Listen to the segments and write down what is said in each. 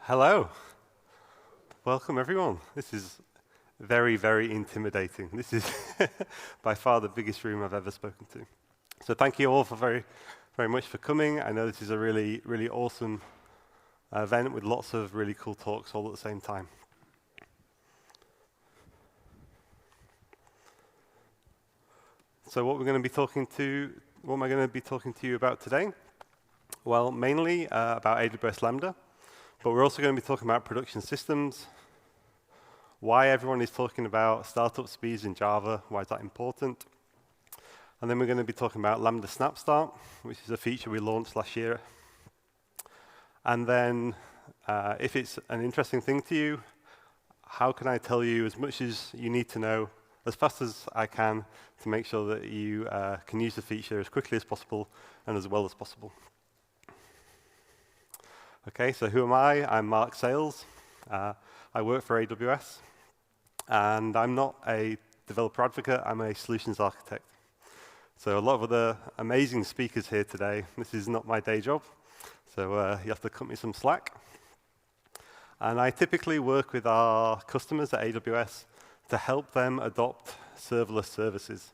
Hello. Welcome, everyone. This is very, very intimidating. This is by far the biggest room I've ever spoken to. So thank you all for very much for coming. I know this is a really, really awesome event with lots of really cool talks all at the same time. So what am I going to be talking to you about today? Well, mainly about AWS Lambda, but we're also going to be talking about production systems, why everyone is talking about startup speeds in Java, why is that important? And then we're going to be talking about Lambda SnapStart, which is a feature we launched last year. And then, if it's an interesting thing to you, how can I tell you as much as you need to know as fast as I can to make sure that you can use the feature as quickly as possible and as well as possible. Okay, so who am I? I'm Mark Sales. I work for AWS, and I'm not a developer advocate, I'm a solutions architect. So a lot of the amazing speakers here today, this is not my day job, so you have to cut me some slack. And I typically work with our customers at AWS to help them adopt serverless services.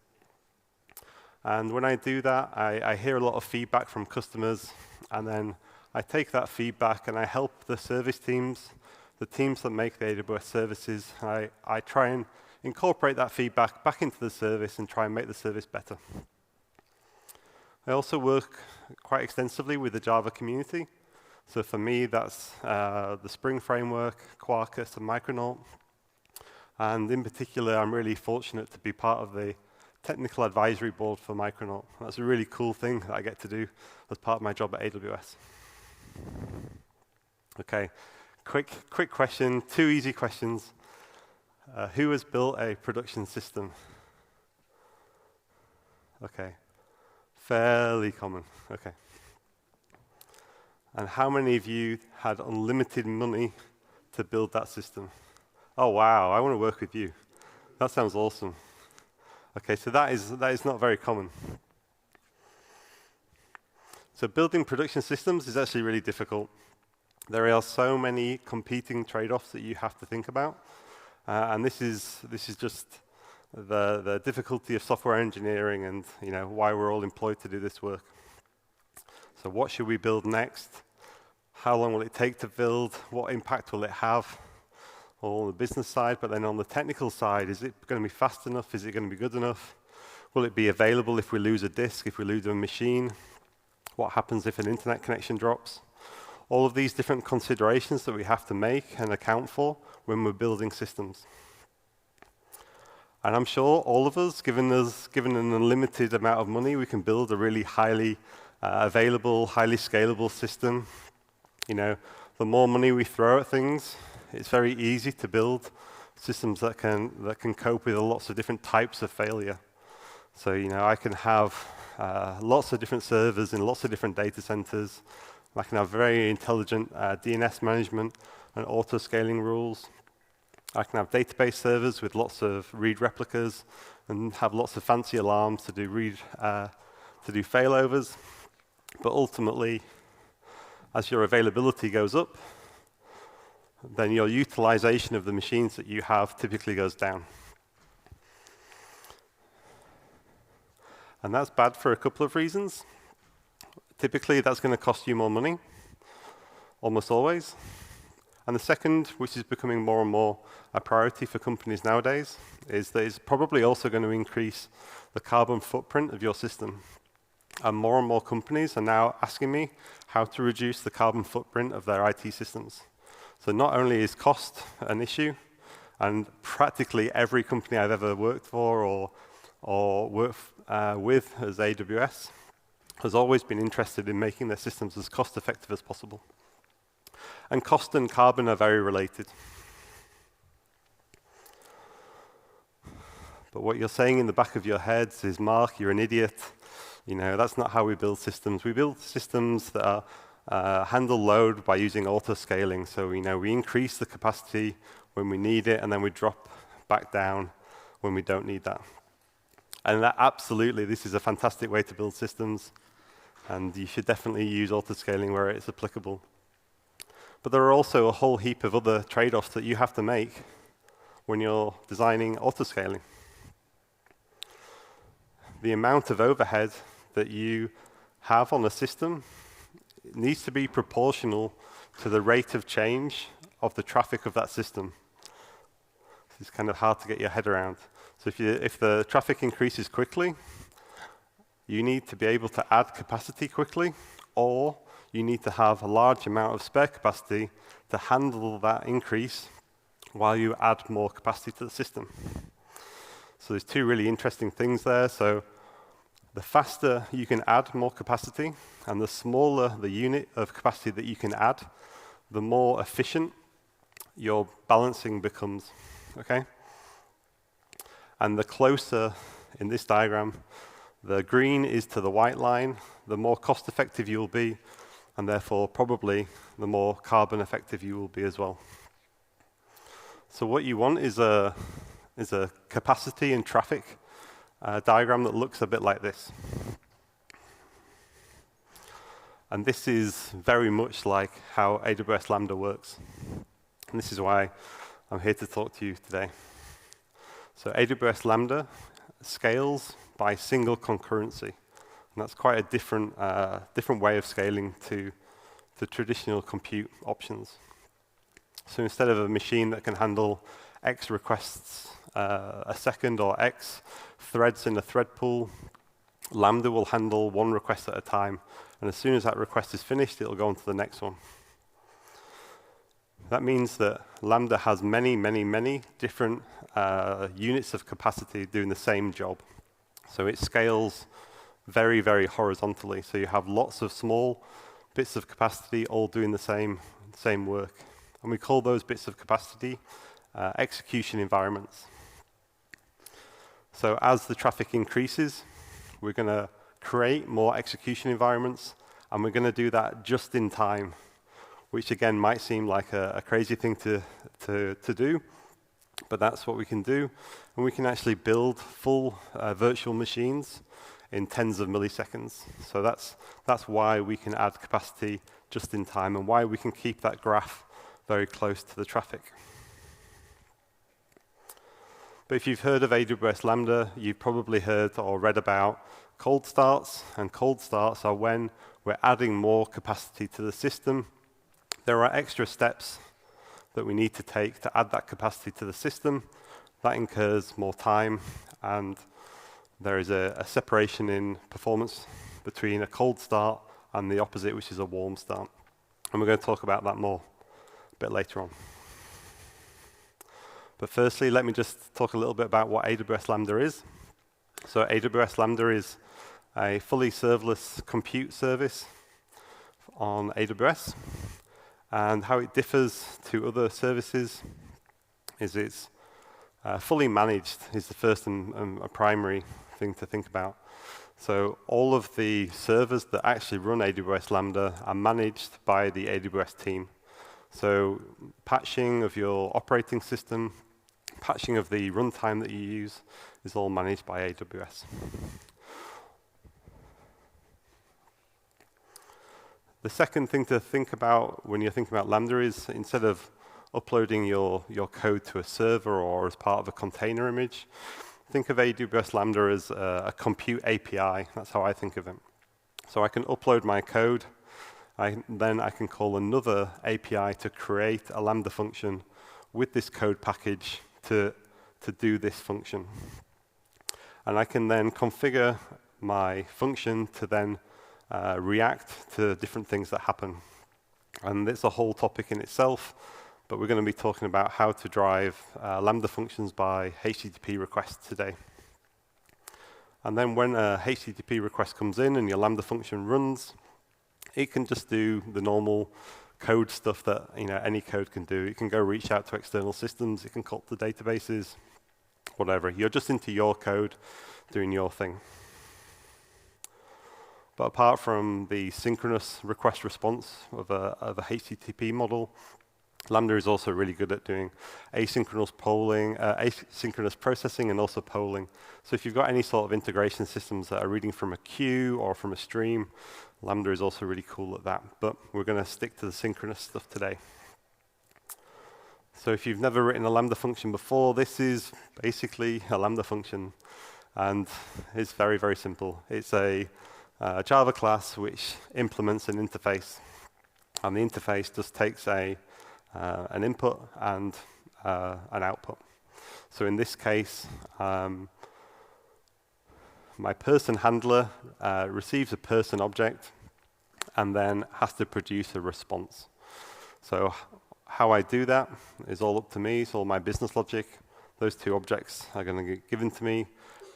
And when I do that, I hear a lot of feedback from customers, and then I take that feedback and I help the service teams, the teams that make the AWS services. I try and incorporate that feedback back into the service and try and make the service better. I also work quite extensively with the Java community. So for me, that's the Spring Framework, Quarkus, and Micronaut. And in particular, I'm really fortunate to be part of the technical advisory board for Micronaut. That's a really cool thing that I get to do as part of my job at AWS. Okay, quick question, 2 easy questions. Who has built a production system? Okay, fairly common, okay. And how many of you had unlimited money to build that system? Oh wow, I want to work with you. That sounds awesome. Okay, so that is not very common. So building production systems is actually really difficult. There are so many competing trade-offs that you have to think about, and this is just the difficulty of software engineering, and why we're all employed to do this work. So what should we build next? How long will it take to build? What impact will it have? All on the business side, but then on the technical side, is it going to be fast enough? Is it going to be good enough? Will it be available if we lose a disk, if we lose a machine? What happens if an internet connection drops? All of these different considerations that we have to make and account for when we're building systems. And I'm sure all of us, given an unlimited amount of money, we can build a really highly available, highly scalable system. The more money we throw at things, it's very easy to build systems that can cope with lots of different types of failure. So I can have lots of different servers in lots of different data centers. I can have very intelligent DNS management and auto-scaling rules. I can have database servers with lots of read replicas and have lots of fancy alarms to do failovers. But ultimately, as your availability goes up, then your utilization of the machines that you have typically goes down. And that's bad for a couple of reasons. Typically, that's going to cost you more money, almost always. And the second, which is becoming more and more a priority for companies nowadays, is that it's probably also going to increase the carbon footprint of your system. And more companies are now asking me how to reduce the carbon footprint of their IT systems. So not only is cost an issue, and practically every company I've ever worked for or worked with as AWS has always been interested in making their systems as cost-effective as possible. And cost and carbon are very related. But what you're saying in the back of your heads is, Mark, you're an idiot. That's not how we build systems. We build systems that handle load by using auto-scaling. So we increase the capacity when we need it, and then we drop back down when we don't need that. And absolutely, this is a fantastic way to build systems, and you should definitely use auto-scaling where it's applicable. But there are also a whole heap of other trade-offs that you have to make when you're designing autoscaling. The amount of overhead that you have on a system needs to be proportional to the rate of change of the traffic of that system. It's kind of hard to get your head around. So if the traffic increases quickly, you need to be able to add capacity quickly, or you need to have a large amount of spare capacity to handle that increase while you add more capacity to the system. So there's two really interesting things there. So the faster you can add more capacity, and the smaller the unit of capacity that you can add, the more efficient your balancing becomes, okay? And the closer, in this diagram, the green is to the white line, the more cost-effective you will be, and therefore probably the more carbon effective you will be as well. So what you want is a capacity and traffic diagram that looks a bit like this. And this is very much like how AWS Lambda works. And this is why I'm here to talk to you today. So AWS Lambda scales by single concurrency. And that's quite a different way of scaling to the traditional compute options. So instead of a machine that can handle X requests a second or X threads in a thread pool, Lambda will handle one request at a time. And as soon as that request is finished, it'll go on to the next one. That means that Lambda has many, many, many different units of capacity doing the same job. So it scales very, very horizontally. So you have lots of small bits of capacity all doing the same work. And we call those bits of capacity execution environments. So as the traffic increases, we're going to create more execution environments, and we're going to do that just in time, which again might seem like a crazy thing to do, but that's what we can do. And we can actually build full virtual machines in tens of milliseconds. So that's why we can add capacity just in time, and why we can keep that graph very close to the traffic. But if you've heard of AWS Lambda, you've probably heard or read about cold starts, and cold starts are when we're adding more capacity to the system. There are extra steps that we need to take to add that capacity to the system. That incurs more time, and there is a separation in performance between a cold start and the opposite, which is a warm start. And we're going to talk about that more a bit later on. But firstly, let me just talk a little bit about what AWS Lambda is. So AWS Lambda is a fully serverless compute service on AWS. And how it differs to other services is it's fully managed is the first and a primary thing to think about. So all of the servers that actually run AWS Lambda are managed by the AWS team. So patching of your operating system, patching of the runtime that you use is all managed by AWS. The second thing to think about when you're thinking about Lambda is instead of uploading your code to a server or as part of a container image, think of AWS Lambda as a compute API. That's how I think of it. So I can upload my code. Then I can call another API to create a Lambda function with this code package to do this function. And I can then configure my function to then react to different things that happen. And it's a whole topic in itself, but we're going to be talking about how to drive Lambda functions by HTTP requests today. And then when a HTTP request comes in and your Lambda function runs, it can just do the normal code stuff that any code can do. It can go reach out to external systems, it can call to databases, whatever. You're just into your code doing your thing. But apart from the synchronous request response of a HTTP model, Lambda is also really good at doing asynchronous polling, asynchronous processing, and also polling. So if you've got any sort of integration systems that are reading from a queue or from a stream, Lambda is also really cool at that. But we're going to stick to the synchronous stuff today. So if you've never written a Lambda function before, this is basically a Lambda function. And it's very, very simple. It's a Java class which implements an interface. And the interface just takes an input and an output. So in this case, my person handler receives a person object and then has to produce a response. So how I do that is all up to me. It's all my business logic. Those two objects are going to get given to me,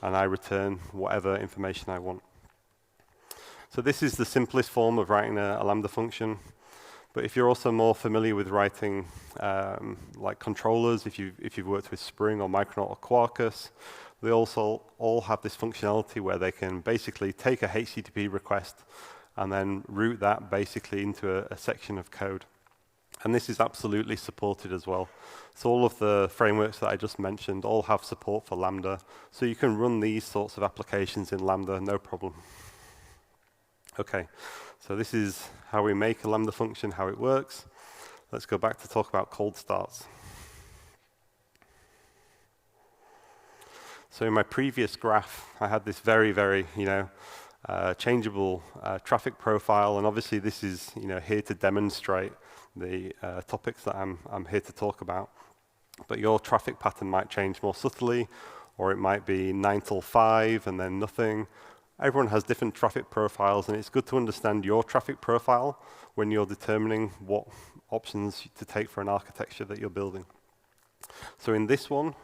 and I return whatever information I want. So this is the simplest form of writing a Lambda function. But if you're also more familiar with writing like controllers, if you've worked with Spring or Micronaut or Quarkus, they also all have this functionality where they can basically take a HTTP request and then route that basically into a section of code. And this is absolutely supported as well. So all of the frameworks that I just mentioned all have support for Lambda. So you can run these sorts of applications in Lambda, no problem. Okay, so this is how we make a Lambda function, how it works. Let's go back to talk about cold starts. So in my previous graph, I had this very, very, changeable traffic profile, and obviously this is, here to demonstrate the topics that I'm here to talk about. But your traffic pattern might change more subtly, or it might be 9 till 5 and then nothing. Everyone has different traffic profiles, and it's good to understand your traffic profile when you're determining what options to take for an architecture that you're building. So in this one,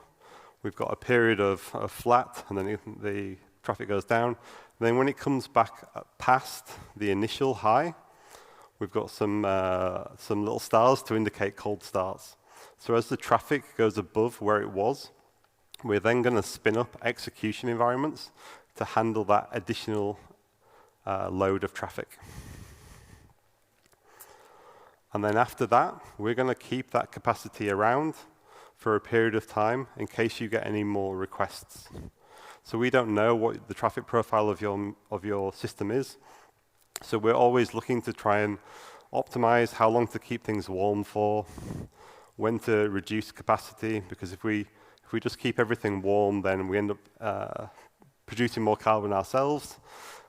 we've got a period of flat, and then the traffic goes down. Then when it comes back past the initial high, we've got some little stars to indicate cold starts. So as the traffic goes above where it was, we're then going to spin up execution environments to handle that additional load of traffic. And then after that, we're going to keep that capacity around for a period of time in case you get any more requests. So we don't know what the traffic profile of your system is. So we're always looking to try and optimize how long to keep things warm for, when to reduce capacity, because if we just keep everything warm, then we end up producing more carbon ourselves.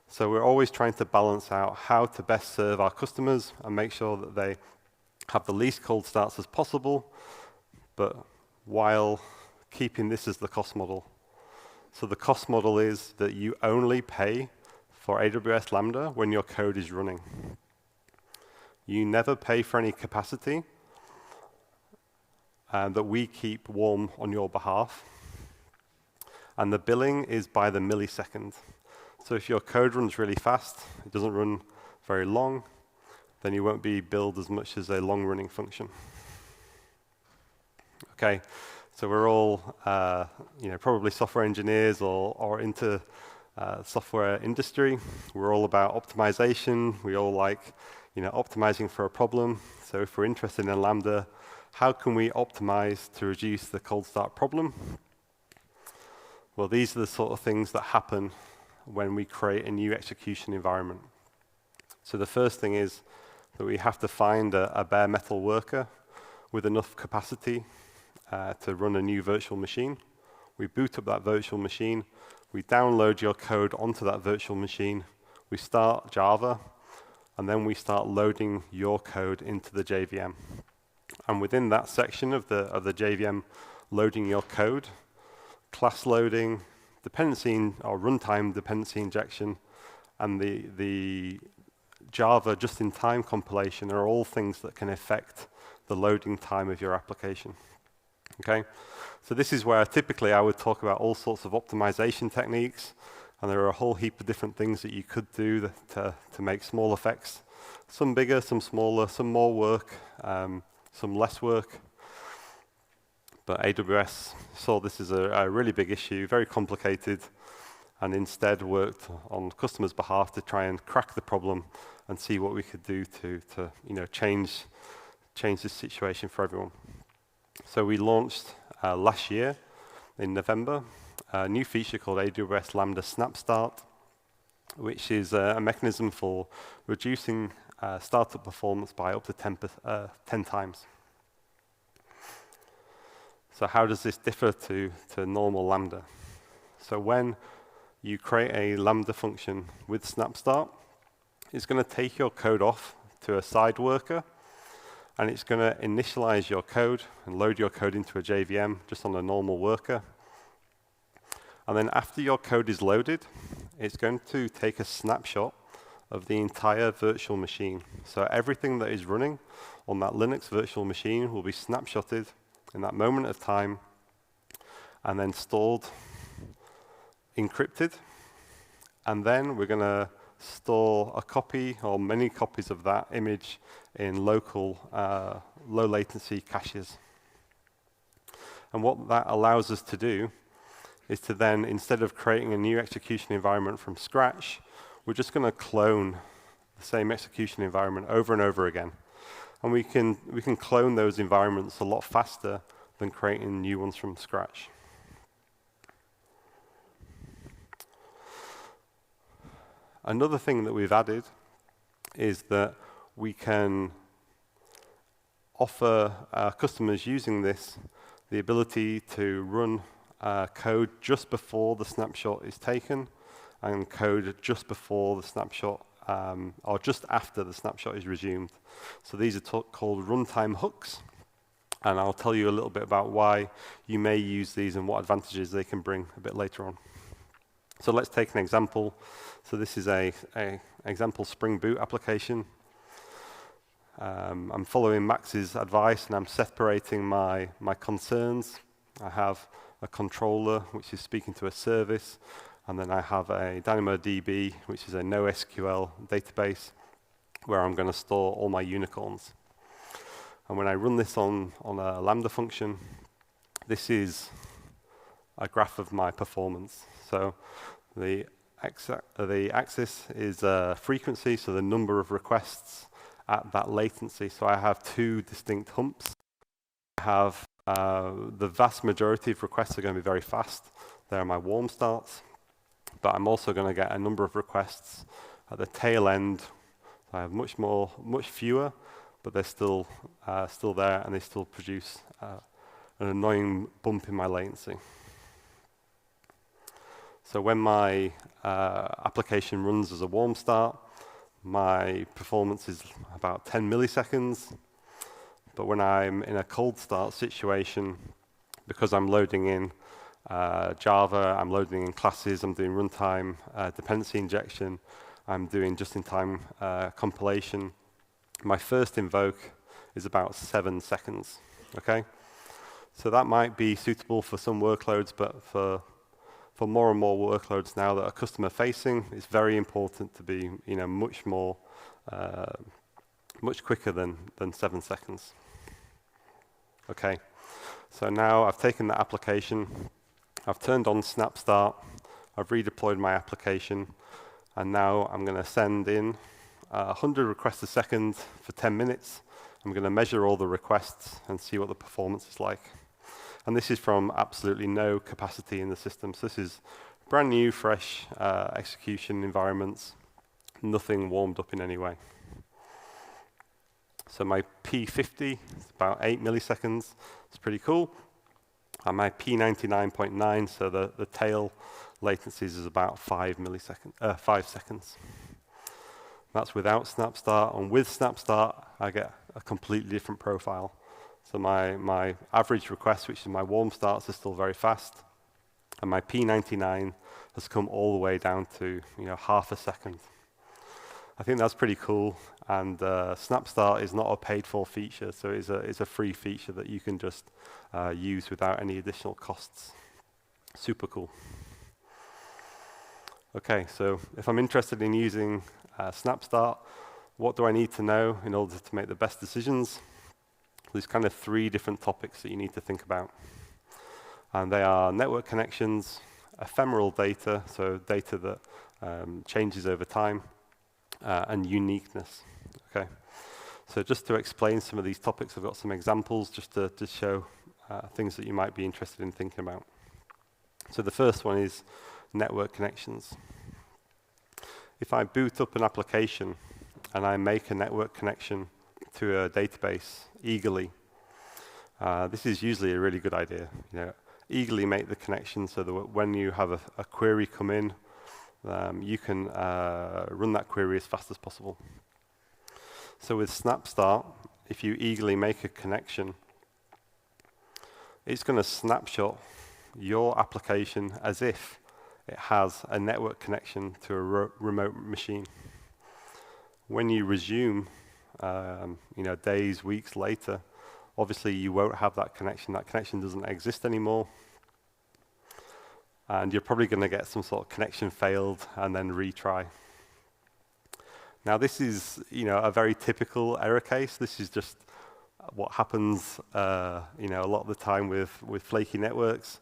So we're always trying to balance out how to best serve our customers and make sure that they have the least cold starts as possible, but while keeping this as the cost model. So the cost model is that you only pay for AWS Lambda when your code is running. You never pay for any capacity that we keep warm on your behalf. And the billing is by the millisecond. So if your code runs really fast, it doesn't run very long, then you won't be billed as much as a long-running function. Okay, so we're all probably software engineers or into software industry. We're all about optimization. We all like optimizing for a problem. So if we're interested in Lambda, how can we optimize to reduce the cold start problem? Well, these are the sort of things that happen when we create a new execution environment. So the first thing is that we have to find a bare metal worker with enough capacity to run a new virtual machine. We boot up that virtual machine. We download your code onto that virtual machine. We start Java, and then we start loading your code into the JVM. And within that section of the JVM loading your code, class loading, dependency or runtime dependency injection, and the Java just-in-time compilation are all things that can affect the loading time of your application. Okay, so this is where typically I would talk about all sorts of optimization techniques, and there are a whole heap of different things that you could do to make small effects. Some bigger, some smaller, some more work, some less work. But AWS saw this as a really big issue, very complicated, and instead worked on customers' behalf to try and crack the problem and see what we could do to change this situation for everyone. So we launched last year in November a new feature called AWS Lambda SnapStart, which is a mechanism for reducing startup performance by up to 10 times. So how does this differ to normal Lambda? So when you create a Lambda function with SnapStart, it's going to take your code off to a side worker, and it's going to initialize your code and load your code into a JVM just on a normal worker. And then after your code is loaded, it's going to take a snapshot of the entire virtual machine. So everything that is running on that Linux virtual machine will be snapshotted in that moment of time and then stored, encrypted. And then we're going to store a copy or many copies of that image in local low latency caches. And what that allows us to do is to then, instead of creating a new execution environment from scratch, we're just going to clone the same execution environment over and over again. And we can clone those environments a lot faster than creating new ones from scratch. Another thing that we've added is that we can offer customers using this the ability to run code just before the snapshot is taken and code just before the snapshot or just after the snapshot is resumed. So these are called runtime hooks, and I'll tell you a little bit about why you may use these and what advantages they can bring a bit later on. So let's take an example. So this is a example Spring Boot application. I'm following Max's advice and I'm separating my concerns. I have a controller which is speaking to a service, and then I have a DynamoDB, which is a NoSQL database where I'm going to store all my unicorns. And when I run this on a Lambda function, this is a graph of my performance. So the axis is frequency, so the number of requests at that latency. So I have two distinct humps. I have the vast majority of requests are going to be very fast. They're my warm starts. But I'm also going to get a number of requests at the tail end. I have much fewer, but they're still there, and they still produce an annoying bump in my latency. So when my application runs as a warm start, my performance is about 10 milliseconds. But when I'm in a cold start situation, because I'm loading in Java, I'm loading in classes, I'm doing runtime dependency injection, I'm doing just-in-time compilation, my first invoke is about 7 seconds. Okay, so that might be suitable for some workloads, but for more and more workloads now that are customer facing, it's very important to be much quicker than 7 seconds. Okay, so now I've taken that application, I've turned on SnapStart, I've redeployed my application, and now I'm going to send in 100 requests a second for 10 minutes. I'm going to measure all the requests and see what the performance is like. And this is from absolutely no capacity in the system. So this is brand new, fresh execution environments, nothing warmed up in any way. So my P50 is about 8 milliseconds. It's pretty cool. And my P99.9, so the tail latencies is about 5 seconds. That's without SnapStart. And with SnapStart, I get a completely different profile. So my average request, which is my warm starts, is still very fast. And my P99 has come all the way down to half a second. I think that's pretty cool. And SnapStart is not a paid-for feature, so it's a free feature that you can just use without any additional costs. Super cool. Okay, so if I'm interested in using SnapStart, what do I need to know in order to make the best decisions? There's kind of 3 different topics that you need to think about. And they are network connections, ephemeral data, so data that changes over time, and uniqueness. Okay, so just to explain some of these topics, I've got some examples just to show things that you might be interested in thinking about. So the first one is network connections. If I boot up an application and I make a network connection to a database eagerly, This is usually a really good idea. Eagerly make the connection so that when you have a query come in, you can run that query as fast as possible. So with SnapStart, if you eagerly make a connection, it's going to snapshot your application as if it has a network connection to a remote machine. When you resume, days, weeks later, obviously you won't have that connection. That connection doesn't exist anymore. And you're probably going to get some sort of connection failed and then retry. Now this is, a very typical error case. This is just what happens, a lot of the time with flaky networks.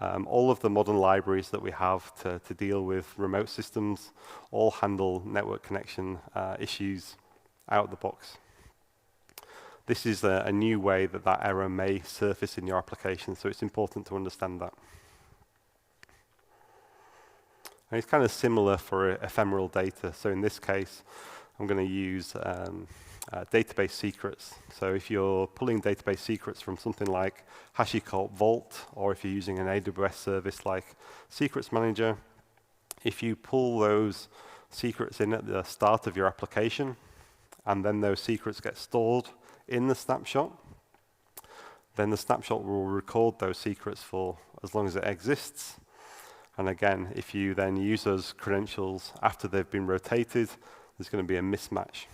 All of the modern libraries that we have to deal with remote systems all handle network connection issues out of the box. This is a new way that error may surface in your application, so it's important to understand that. And it's kind of similar for ephemeral data. So in this case, I'm going to use database secrets. So if you're pulling database secrets from something like HashiCorp Vault, or if you're using an AWS service like Secrets Manager, if you pull those secrets in at the start of your application, and then those secrets get stored in the snapshot, then the snapshot will record those secrets for as long as it exists. And again, if you then use those credentials after they've been rotated, there's going to be a mismatch.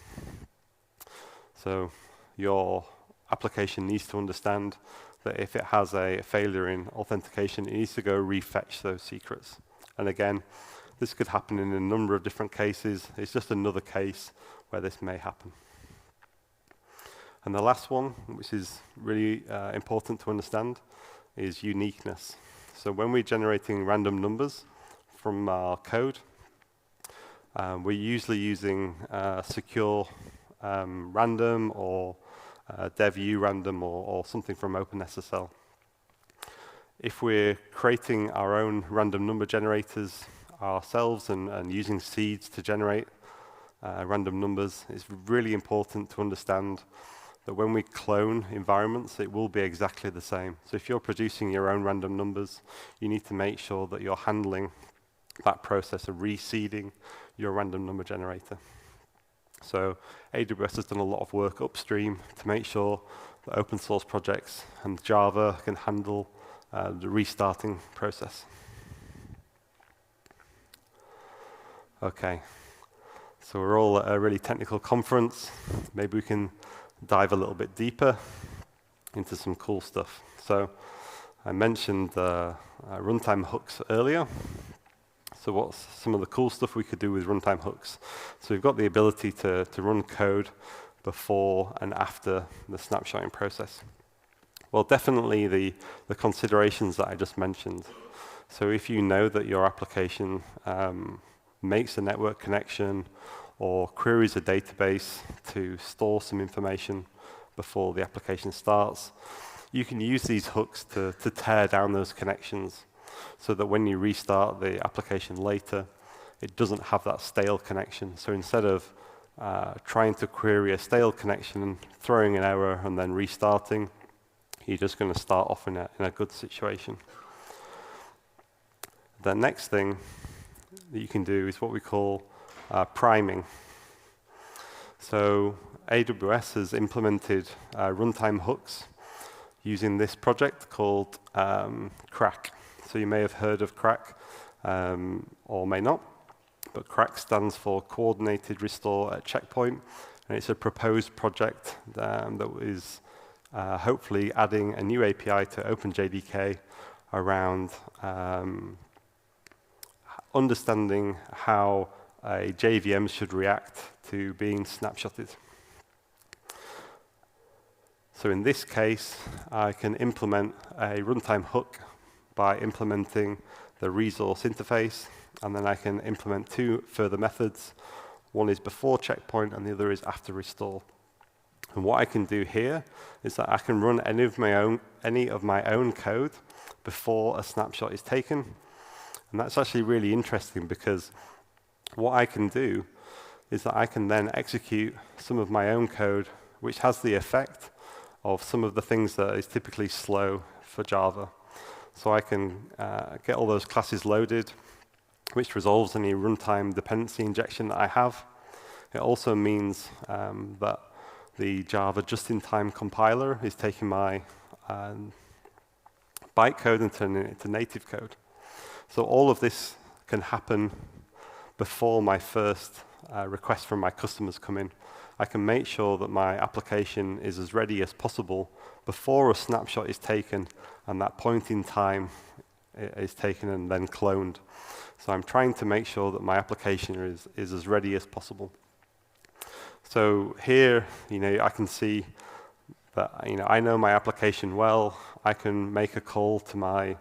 So your application needs to understand that if it has a failure in authentication, it needs to go refetch those secrets. And again, this could happen in a number of different cases. It's just another case where this may happen. And the last one, which is really important to understand, is uniqueness. So when we're generating random numbers from our code, we're usually using secure random or devu random or something from OpenSSL. If we're creating our own random number generators ourselves and using seeds to generate random numbers, it's really important to understand that when we clone environments, it will be exactly the same. So if you're producing your own random numbers, you need to make sure that you're handling that process of reseeding your random number generator. So AWS has done a lot of work upstream to make sure that open source projects and Java can handle the restarting process. Okay, so we're all at a really technical conference. Maybe we can dive a little bit deeper into some cool stuff. So I mentioned runtime hooks earlier. So what's some of the cool stuff we could do with runtime hooks? So we've got the ability to run code before and after the snapshotting process. Well, definitely the considerations that I just mentioned. So if you know that your application makes a network connection or queries a database to store some information before the application starts, you can use these hooks to tear down those connections so that when you restart the application later, it doesn't have that stale connection. So instead of trying to query a stale connection and throwing an error and then restarting, you're just going to start off in a good situation. The next thing that you can do is what we call priming. So AWS has implemented runtime hooks using this project called CRACK. So you may have heard of CRACK or may not, but CRACK stands for Coordinated Restore at Checkpoint, and it's a proposed project that is hopefully adding a new API to OpenJDK around understanding how a JVM should react to being snapshotted. So in this case, I can implement a runtime hook by implementing the resource interface, and then I can implement two further methods. One is before checkpoint, and the other is after restore. And what I can do here is that I can run any of my own code before a snapshot is taken. And that's actually really interesting because what I can do is that I can then execute some of my own code which has the effect of some of the things that is typically slow for Java. So I can get all those classes loaded, which resolves any runtime dependency injection that I have. It also means that the Java just-in-time compiler is taking my bytecode and turning it into native code. So all of this can happen before my first request from my customers come in. I can make sure that my application is as ready as possible before a snapshot is taken and that point in time is taken and then cloned. So I'm trying to make sure that my application is as ready as possible. So here, I can see that I know my application well. I can make a call to my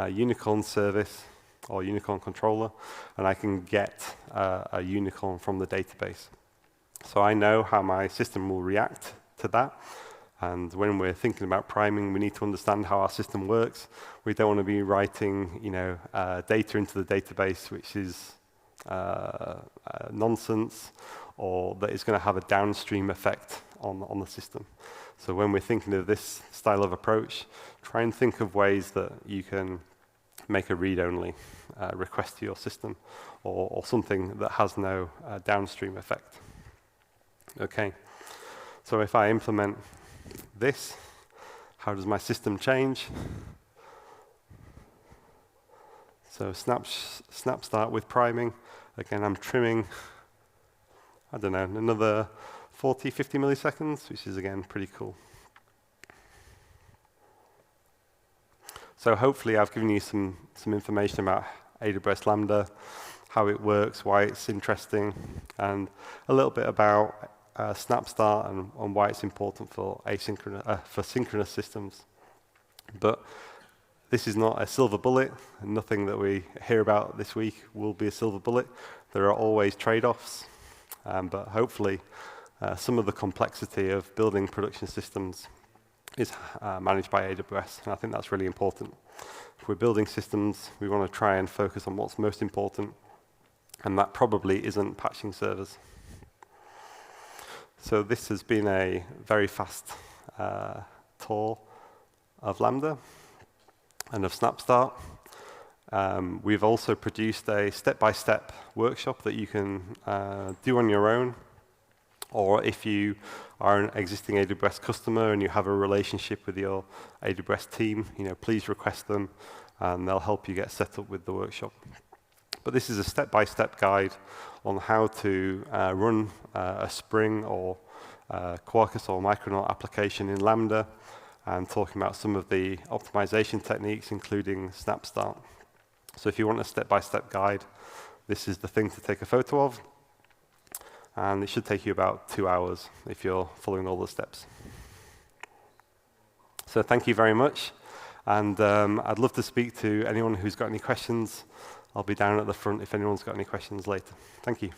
Unicorn service or Unicorn controller, and I can get a Unicorn from the database. So I know how my system will react to that. And when we're thinking about priming, we need to understand how our system works. We don't want to be writing, data into the database, which is nonsense, or that is going to have a downstream effect on the system. So when we're thinking of this style of approach, try and think of ways that you can make a read-only request to your system, or something that has no downstream effect. Okay, so if I implement this, how does my system change? So SnapStart with priming. Again, I'm trimming, I don't know, another 40, 50 milliseconds, which is, again, pretty cool. So hopefully I've given you some information about AWS Lambda, how it works, why it's interesting, and a little bit about SnapStart and why it's important for synchronous systems. But this is not a silver bullet, and nothing that we hear about this week will be a silver bullet. There are always trade-offs, but hopefully some of the complexity of building production systems is managed by AWS, and I think that's really important. If we're building systems, we want to try and focus on what's most important, and that probably isn't patching servers. So this has been a very fast tour of Lambda and of SnapStart. We've also produced a step-by-step workshop that you can do on your own, or if you are an existing AWS customer and you have a relationship with your AWS team, please request them, and they'll help you get set up with the workshop. But this is a step-by-step guide on how to run a Spring or Quarkus or Micronaut application in Lambda, and talking about some of the optimization techniques, including SnapStart. So if you want a step-by-step guide, this is the thing to take a photo of. And it should take you about 2 hours if you're following all the steps. So thank you very much. And I'd love to speak to anyone who's got any questions. I'll be down at the front if anyone's got any questions later. Thank you.